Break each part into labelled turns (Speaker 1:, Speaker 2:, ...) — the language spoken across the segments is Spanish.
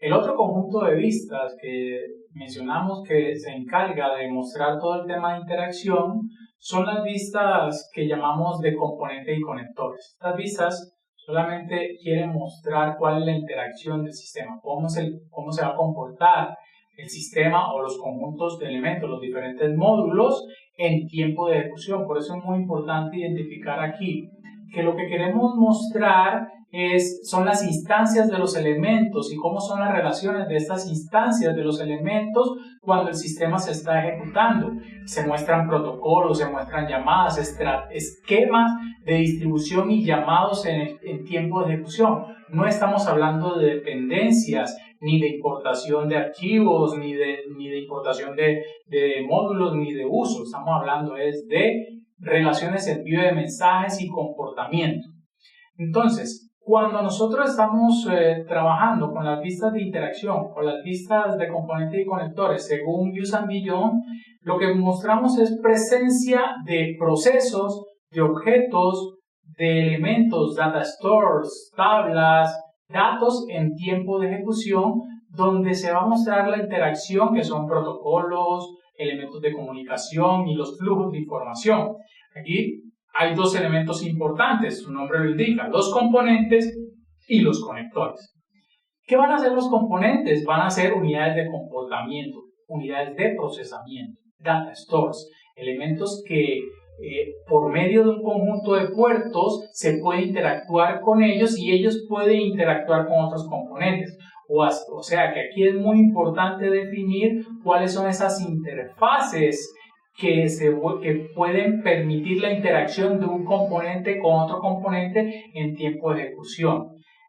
Speaker 1: El otro conjunto de vistas que mencionamos que se encarga de mostrar todo el tema de interacción son las vistas que llamamos de componentes y conectores. Estas vistas solamente quieren mostrar cuál es la interacción del sistema, cómo se va a comportar el sistema o los conjuntos de elementos, los diferentes módulos en tiempo de ejecución. Por eso es muy importante identificar aquí que lo que queremos mostrar son las instancias de los elementos y cómo son las relaciones de estas instancias de los elementos cuando el sistema se está ejecutando. Se muestran protocolos, se muestran llamadas, esquemas de distribución y llamados en tiempo de ejecución. No estamos hablando de dependencias, ni de importación de archivos, ni de importación de módulos, ni de uso. Estamos hablando de relaciones, envío de mensajes y comportamiento. Entonces, cuando nosotros estamos trabajando con las vistas de interacción, con las vistas de componentes y conectores, según Views and Beyond, lo que mostramos es presencia de procesos, de objetos, de elementos, data stores, tablas, datos en tiempo de ejecución, donde se va a mostrar la interacción, que son protocolos, elementos de comunicación y los flujos de información. Aquí hay dos elementos importantes, su nombre lo indica, los componentes y los conectores. ¿Qué van a hacer los componentes? Van a ser unidades de comportamiento, unidades de procesamiento, data stores, elementos que por medio de un conjunto de puertos se puede interactuar con ellos y ellos pueden interactuar con otros componentes. O sea que aquí es muy importante definir cuáles son esas interfaces que pueden permitir la interacción de un componente con otro componente en tiempo de ejecución.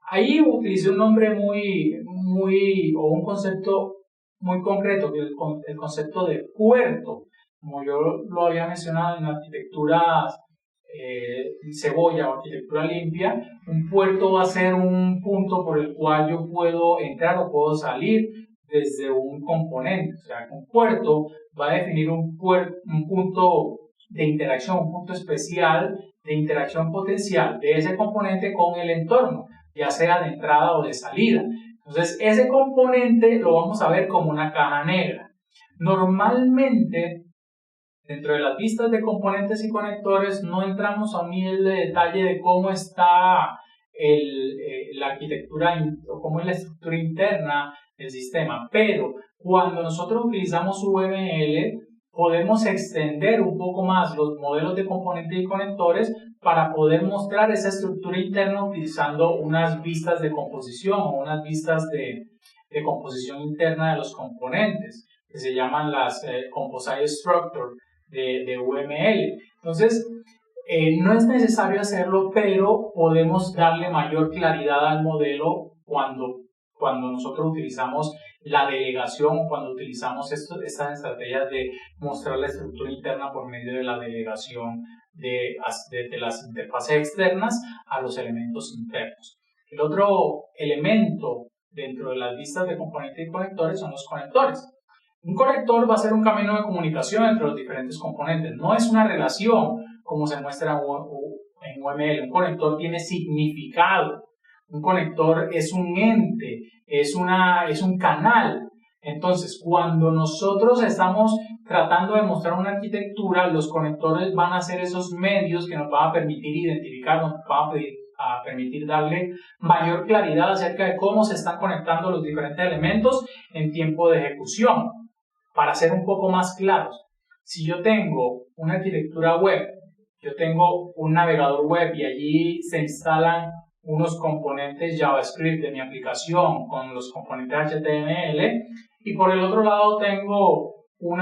Speaker 1: Ahí utilicé un nombre o un concepto muy concreto, que es el concepto de puerto. Como yo lo había mencionado en la arquitectura cebolla o arquitectura limpia, un puerto va a ser un punto por el cual yo puedo entrar o puedo salir desde un componente. O sea, un puerto va a definir un punto de interacción, un punto especial de interacción potencial de ese componente con el entorno, ya sea de entrada o de salida. Entonces, ese componente lo vamos a ver como una caja negra. Normalmente, dentro de las vistas de componentes y conectores, no entramos a un nivel de detalle de cómo está la arquitectura o cómo es la estructura interna del sistema, pero cuando nosotros utilizamos UML podemos extender un poco más los modelos de componentes y conectores para poder mostrar esa estructura interna utilizando unas vistas de composición o unas vistas de composición interna de los componentes, que se llaman las Composite Structure de UML. Entonces, no es necesario hacerlo, pero podemos darle mayor claridad al modelo cuando nosotros utilizamos la delegación, cuando utilizamos estas estrategias de mostrar la estructura interna por medio de la delegación de las interfaces externas a los elementos internos. El otro elemento dentro de las vistas de componentes y conectores son los conectores. Un conector va a ser un camino de comunicación entre los diferentes componentes. No es una relación como se muestra en UML. Un conector tiene significado. Un conector es un ente, es un canal. Entonces, cuando nosotros estamos tratando de mostrar una arquitectura, los conectores van a ser esos medios que nos van a permitir identificar, nos van a permitir darle mayor claridad acerca de cómo se están conectando los diferentes elementos en tiempo de ejecución. Para ser un poco más claros, si yo tengo una arquitectura web, yo tengo un navegador web y allí se instalan unos componentes JavaScript de mi aplicación con los componentes HTML, y por el otro lado tengo un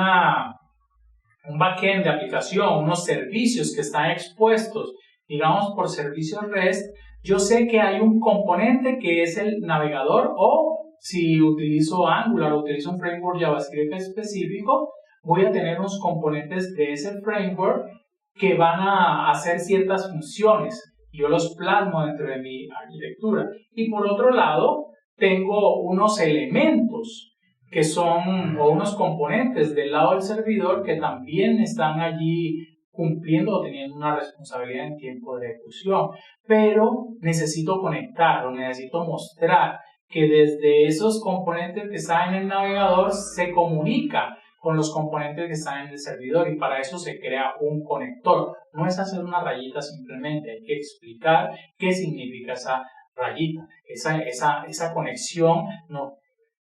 Speaker 1: backend de aplicación, unos servicios que están expuestos, digamos, por servicios REST. Yo sé que hay un componente que es el navegador, o si utilizo Angular o utilizo un framework JavaScript específico, voy a tener unos componentes de ese framework que van a hacer ciertas funciones. Yo los plasmo dentro de mi arquitectura. Y por otro lado, tengo unos elementos que son, o unos componentes del lado del servidor que también están allí cumpliendo o teniendo una responsabilidad en tiempo de ejecución. Pero necesito conectar o necesito mostrar que desde esos componentes que están en el navegador se comunica con los componentes que están en el servidor, y para eso se crea un conector. No es hacer una rayita simplemente, hay que explicar qué significa esa rayita, esa conexión. No,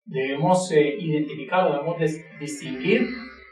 Speaker 1: debemos identificar, debemos distinguir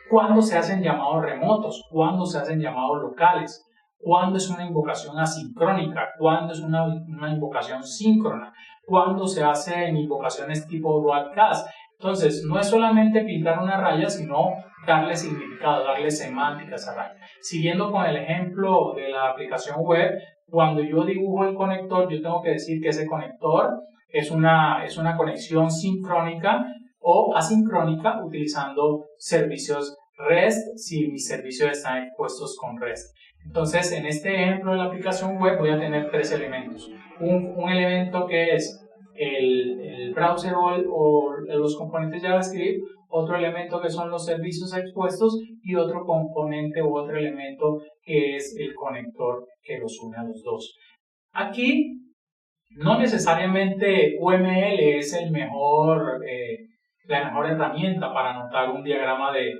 Speaker 1: cuándo se hacen llamados remotos, cuándo se hacen llamados locales, cuándo es una invocación asincrónica, cuándo es una invocación síncrona, cuándo se hacen invocaciones tipo broadcast. Entonces, no es solamente pintar una raya, sino darle significado, darle semántica a esa raya. Siguiendo con el ejemplo de la aplicación web, cuando yo dibujo el conector, yo tengo que decir que ese conector es una conexión sincrónica o asincrónica utilizando servicios REST si mis servicios están expuestos con REST. Entonces, en este ejemplo de la aplicación web voy a tener tres elementos. Un elemento que es el browser o los componentes JavaScript, otro elemento que son los servicios expuestos y otro componente u otro elemento que es el conector que los une a los dos. Aquí no necesariamente UML es la mejor herramienta para anotar un diagrama de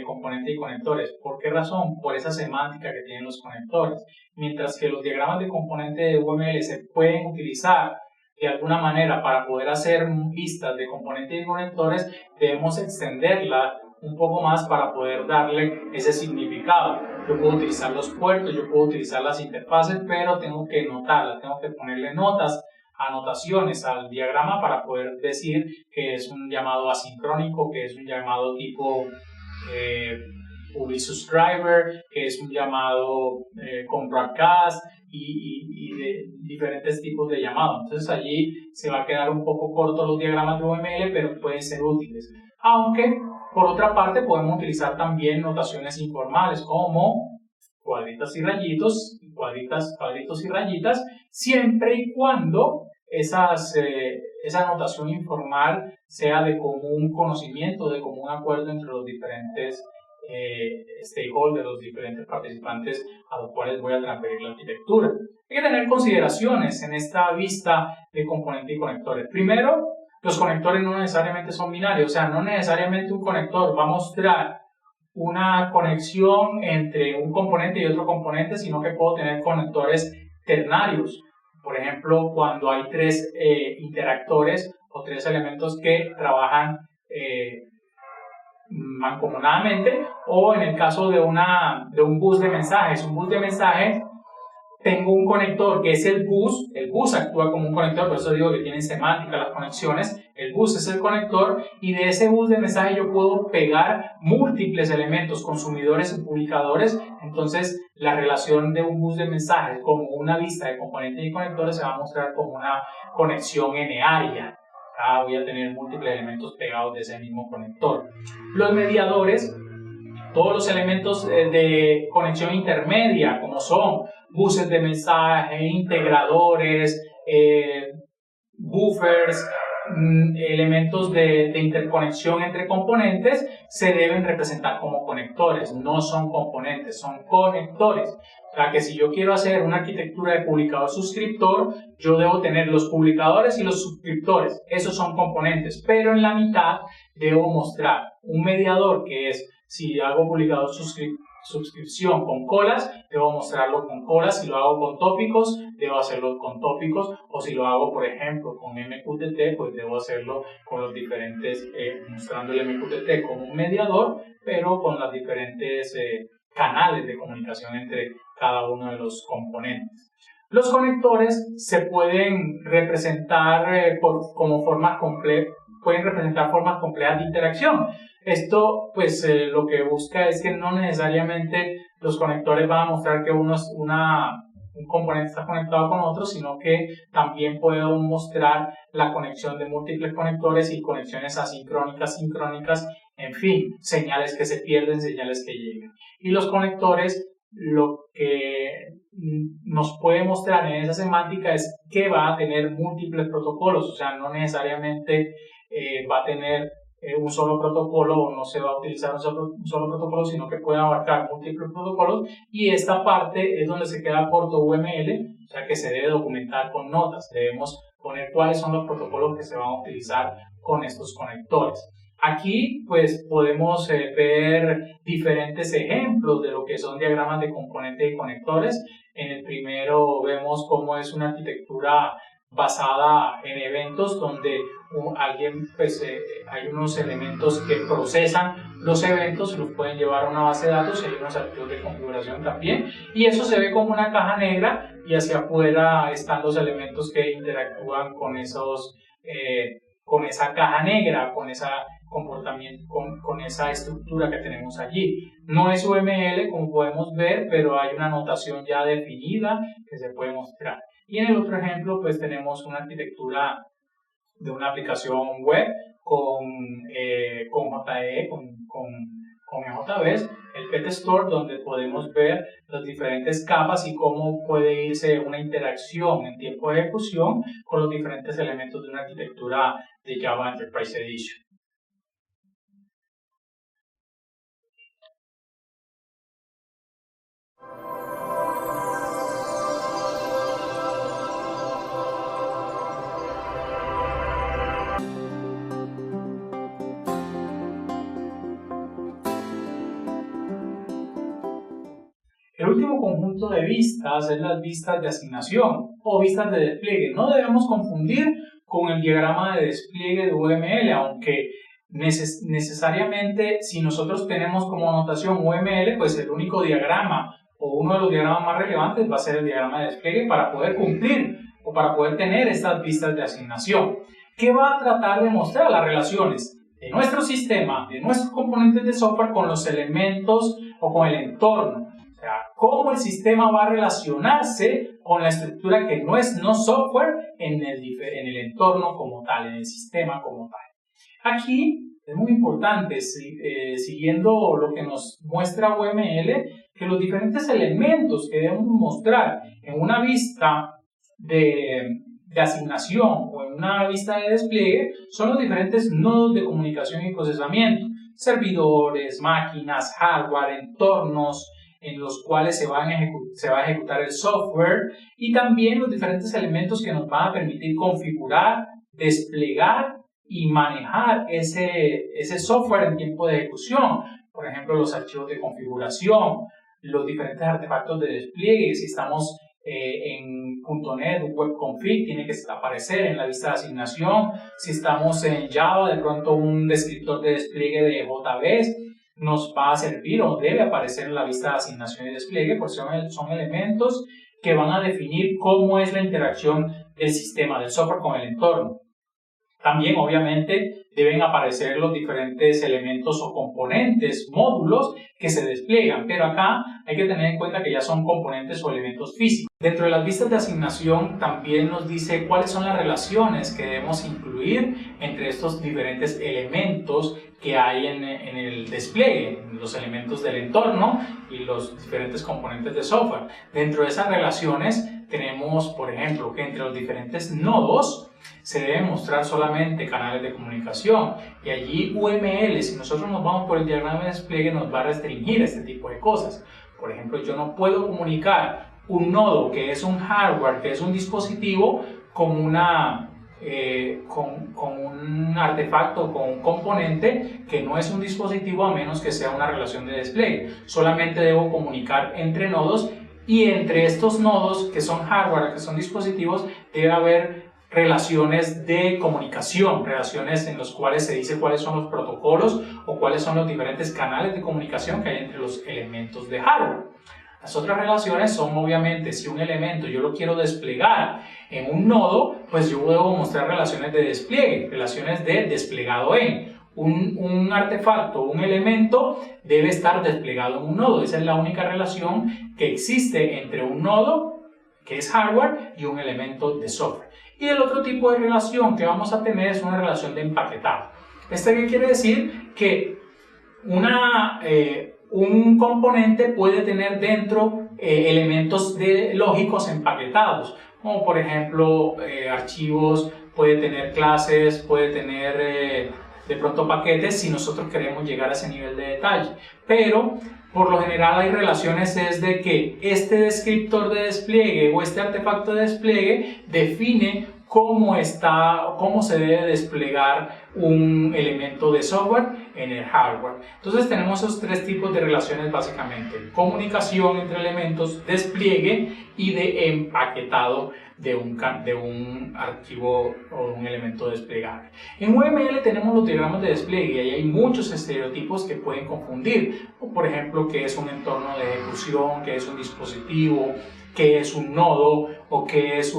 Speaker 1: componentes y conectores. ¿Por qué razón? Por esa semántica que tienen los conectores. Mientras que los diagramas de componentes de UML se pueden utilizar de alguna manera para poder hacer vistas de componentes y conectores, debemos extenderla un poco más para poder darle ese significado. Yo puedo utilizar los puertos, yo puedo utilizar las interfaces, pero tengo que notarlas, tengo que ponerle anotaciones al diagrama para poder decir que es un llamado asincrónico, que es un llamado tipo Ubisoft-Driver, que es un llamado con broadcast y de diferentes tipos de llamados. Entonces allí se va a quedar un poco corto los diagramas de UML, pero pueden ser útiles. Aunque, por otra parte, podemos utilizar también notaciones informales como cuadritas y rayitos, cuadritos y rayitas, siempre y cuando esa notación informal sea de común conocimiento, de común acuerdo entre los diferentes stakeholders, los diferentes participantes a los cuales voy a transferir la arquitectura. Hay que tener consideraciones en esta vista de componentes y conectores. Primero, los conectores no necesariamente son binarios, o sea, no necesariamente un conector va a mostrar una conexión entre un componente y otro componente, sino que puedo tener conectores ternarios. Por ejemplo, cuando hay tres interactores o tres elementos que trabajan mancomunadamente, o en el caso de un bus de mensajes. Un bus de mensajes, tengo un conector que es el bus actúa como un conector, por eso digo que tienen semántica las conexiones. El bus es el conector, y de ese bus de mensajes yo puedo pegar múltiples elementos, consumidores y publicadores. Entonces la relación de un bus de mensajes como una vista de componentes y conectores se va a mostrar como una conexión n-área. Voy a tener múltiples elementos pegados de ese mismo conector. Los mediadores, todos los elementos de conexión intermedia, como son buses de mensaje, integradores, buffers, elementos de interconexión entre componentes, se deben representar como conectores. No son componentes, son conectores. O sea que si yo quiero hacer una arquitectura de publicador-suscriptor, yo debo tener los publicadores y los suscriptores. Esos son componentes, pero en la mitad debo mostrar un mediador, que es, si hago publicador-suscripción con colas, debo mostrarlo con colas. Si lo hago con tópicos, debo hacerlo con tópicos. O si lo hago, por ejemplo, con MQTT, pues debo hacerlo con los diferentes, mostrando el MQTT como un mediador, pero con las diferentes canales de comunicación entre cada uno de los componentes. Los conectores se pueden representar como formas complejas, pueden representar formas complejas de interacción. Esto, pues, lo que busca es que no necesariamente los conectores van a mostrar que un componente está conectado con otro, sino que también puedo mostrar la conexión de múltiples conectores y conexiones asincrónicas, sincrónicas, en fin, señales que se pierden, señales que llegan. Y los conectores, lo que nos puede mostrar en esa semántica es que va a tener múltiples protocolos, o sea, no necesariamente va a tener un solo protocolo, o no se va a utilizar un solo protocolo, sino que puede abarcar múltiples protocolos. Y esta parte es donde se queda corto UML, o sea que se debe documentar con notas. Debemos poner cuáles son los protocolos código que se van a utilizar con estos conectores. Aquí pues podemos ver diferentes ejemplos de lo que son diagramas de componentes y conectores. En el primero vemos cómo es una arquitectura basada en eventos donde hay unos elementos que procesan los eventos, los pueden llevar a una base de datos y hay unos archivos de configuración también, y eso se ve como una caja negra y hacia afuera están los elementos que interactúan con con esa caja negra, con esa comportamiento, con esa estructura que tenemos allí. No es UML como podemos ver, pero hay una notación ya definida que se puede mostrar. Y en el otro ejemplo pues tenemos una arquitectura de una aplicación web con JE, con EJBs, el Pet Store, donde podemos ver las diferentes capas y cómo puede irse una interacción en tiempo de ejecución con los diferentes elementos de una arquitectura de Java Enterprise Edition. El último conjunto de vistas es las vistas de asignación o vistas de despliegue. No debemos confundir con el diagrama de despliegue de UML, aunque necesariamente si nosotros tenemos como notación UML, pues el único diagrama o uno de los diagramas más relevantes va a ser el diagrama de despliegue para poder cumplir o para poder tener estas vistas de asignación. ¿Qué va a tratar de mostrar? Las relaciones de nuestro sistema, de nuestros componentes de software con los elementos o con el entorno. O sea, cómo el sistema va a relacionarse con la estructura que no es no software en el entorno como tal, en el sistema como tal. Aquí es muy importante, siguiendo lo que nos muestra UML, que los diferentes elementos que debemos mostrar en una vista de asignación o en una vista de despliegue son los diferentes nodos de comunicación y procesamiento, servidores, máquinas, hardware, entornos en los cuales se va a ejecutar el software, y también los diferentes elementos que nos van a permitir configurar, desplegar y manejar ese software en tiempo de ejecución. Por ejemplo, los archivos de configuración, los diferentes artefactos de despliegue. Si estamos en .NET, un web config tiene que aparecer en la vista de asignación. Si estamos en Java, de pronto un descriptor de despliegue de JVs nos va a servir o debe aparecer en la vista de asignación y despliegue, porque son elementos que van a definir cómo es la interacción del sistema, del software con el entorno. También, obviamente, deben aparecer los diferentes elementos o componentes, módulos que se despliegan, pero acá hay que tener en cuenta que ya son componentes o elementos físicos. Dentro de las vistas de asignación también nos dice cuáles son las relaciones que debemos incluir entre estos diferentes elementos que hay en el despliegue, los elementos del entorno y los diferentes componentes de software. Dentro de esas relaciones tenemos, por ejemplo, que entre los diferentes nodos se deben mostrar solamente canales de comunicación, y allí UML, si nosotros nos vamos por el diagrama de despliegue, nos va a restringir este tipo de cosas. Por ejemplo, yo no puedo comunicar un nodo que es un hardware, que es un dispositivo, con un artefacto, con un componente que no es un dispositivo, a menos que sea una relación de despliegue. Solamente debo comunicar entre nodos, y entre estos nodos que son hardware, que son dispositivos, debe haber relaciones de comunicación, relaciones en las cuales se dice cuáles son los protocolos o cuáles son los diferentes canales de comunicación que hay entre los elementos de hardware. Las otras relaciones son, obviamente, si un elemento yo lo quiero desplegar en un nodo, pues yo debo mostrar relaciones de despliegue, relaciones de desplegado en. Un artefacto, un elemento debe estar desplegado en un nodo. Esa es la única relación que existe entre un nodo, que es hardware, y un elemento de software. Y el otro tipo de relación que vamos a tener es una relación de empaquetado. ¿Qué quiere decir? Que un componente puede tener dentro elementos lógicos empaquetados, como por ejemplo archivos, puede tener clases, puede tener de pronto paquetes, si nosotros queremos llegar a ese nivel de detalle. Pero por lo general hay relaciones es de que este descriptor de despliegue o este artefacto de despliegue define cómo se debe desplegar un elemento de software en el hardware. Entonces tenemos esos tres tipos de relaciones básicamente: comunicación entre elementos, despliegue y de empaquetado de un archivo o un elemento desplegable. En UML tenemos los diagramas de despliegue y ahí hay muchos estereotipos que pueden confundir. Por ejemplo, qué es un entorno de ejecución, qué es un dispositivo, qué es un nodo o qué es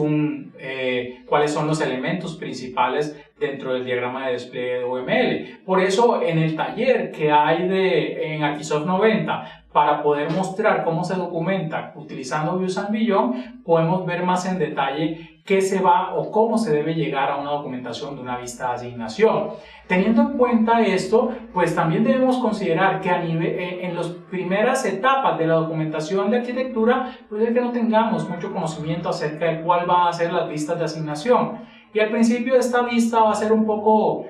Speaker 1: cuáles son los elementos principales dentro del diagrama de despliegue de UML. Por eso en el taller que hay en Archisoft 90 para poder mostrar cómo se documenta utilizando Views and Beyond, podemos ver más en detalle qué se va o cómo se debe llegar a una documentación de una vista de asignación. Teniendo en cuenta esto, pues también debemos considerar que en las primeras etapas de la documentación de arquitectura, puede que no tengamos mucho conocimiento acerca de cuál van a ser las vistas de asignación. Y al principio esta vista va a ser un poco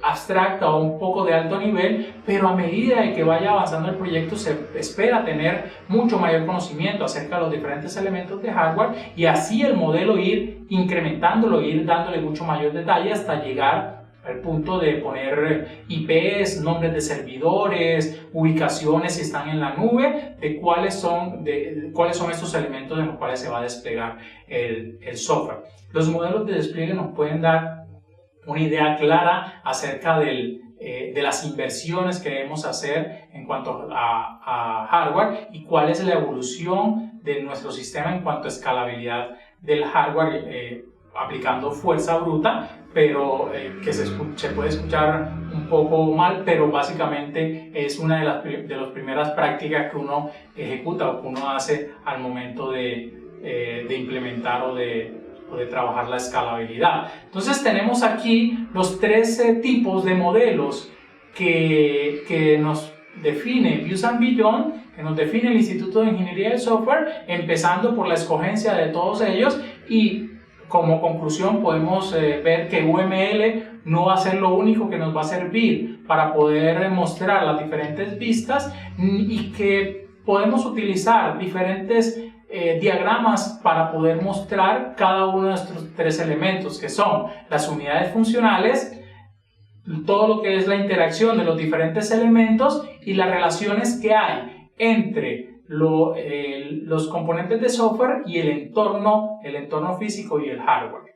Speaker 1: abstracta o un poco de alto nivel, pero a medida de que vaya avanzando el proyecto se espera tener mucho mayor conocimiento acerca de los diferentes elementos de hardware y así el modelo ir incrementándolo, ir dándole mucho mayor detalle hasta llegar al punto de poner IPs, nombres de servidores, ubicaciones si están en la nube, de cuáles son estos elementos en los cuales se va a desplegar el software. Los modelos de despliegue nos pueden dar una idea clara acerca de las inversiones que debemos hacer en cuanto a hardware y cuál es la evolución de nuestro sistema en cuanto a escalabilidad del hardware aplicando fuerza bruta, pero que se puede escuchar un poco mal, pero básicamente es una de las primeras prácticas que uno ejecuta o que uno hace al momento de implementar o de trabajar la escalabilidad. Entonces tenemos aquí los tres tipos de modelos que nos define Views and Beyond, que nos define el Instituto de Ingeniería del Software, empezando por la escogencia de todos ellos, y como conclusión podemos ver que UML no va a ser lo único que nos va a servir para poder mostrar las diferentes vistas y que podemos utilizar diferentes diagramas para poder mostrar cada uno de estos tres elementos, que son las unidades funcionales, todo lo que es la interacción de los diferentes elementos y las relaciones que hay entre los componentes de software y el entorno físico y el hardware.